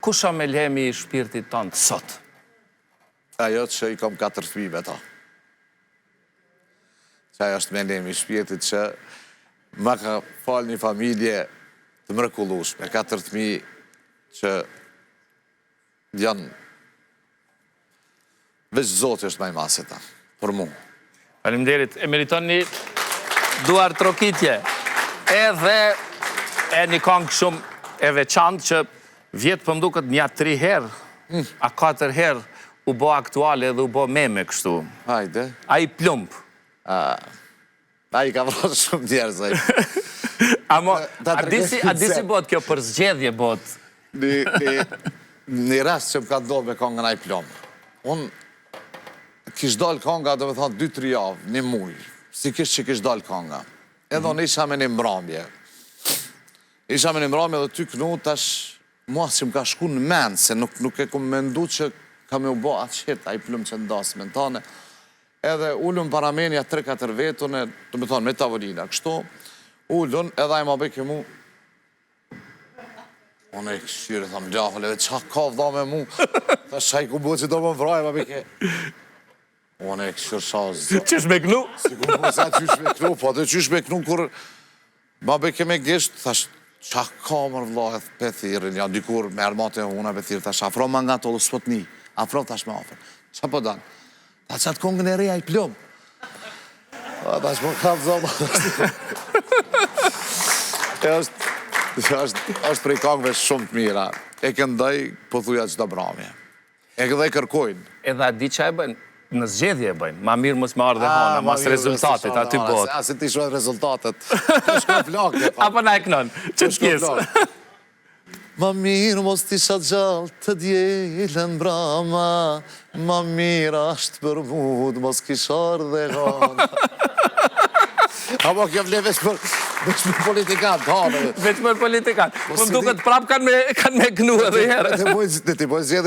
kusha me lehemi i shpirtit tonë sot? Ajo që i kom 4 fëmijë me ta. Që ajo është me lehemi i shpirtit që ma ka falë një familje të mrekullueshme, 4 fëmijë që janë veç Zoti është më i madh se ta, për mua. Faleminderit, e meriton një duar trokitje. Edhe e një këngë shumë e veçantë që vjetë për mduket nja 3 herë, a 4 herë u bo aktuale dhe u bo meme kështu. Hajde. A i plump. A i ka vrasë shumë njerëz ai. A disi bot kjo për zgjedhje bot? Një rast që më ka ndodhur me këngën a i plump. Unë kish dalë kënga, do me thonë 2-3 javë, një muj, si kish dalë kënga. Edhe unë isha me një mbrëmje. Isha me një mbrëmje dhe ty kënu tash, mua që më ka shku në mend, se nuk e kom mendu që ka me u bo atë qëtë, a i plum që ndasë me në tane. Edhe ullun paramenja 3-4 vetën, do me thonë me tavolina, kështu, ullun edhe a i ma beke mu. Unë e këshyre, thamë, gjahële, dhe qa ka vda me mu, thash a i ku bo që do më vraj, ma beke. Unë e këshur shazë. Qysh me knu? Sigur më sa qysh me knu, po të qysh me knu kur ma beke me gisht, thash, qa ka mërë vlahet për thirin, ja dikur me armate una për thirë, thash, afro ma nga tollu spotni, afro thash me afer. Qa po danë? Ta qatë kongën e reja i plum. Thash po kam zonë. është prej kongëve shumë të mira. E këndaj, po thuja qdo bramje. E këndaj kërkojnë. Edhe a di që e bëjnë? Në zgjedhje e bëjnë, ma mirë mos me ardhe hana, mas rezultatet, aty botë. A, si ti shuhet rezultatet, të shko flake. Apo na e kënon, që të kjesë. Ma mirë mos t'i sha gjallë të djelen brama, ma mirë ashtë për mud, mos kishar dhe gana. Apo kjo vle veç për politikan, të hanë. Veç për politikan. Po më duket prap kanë me gnu edhe herë. Ti bojnë zjedhe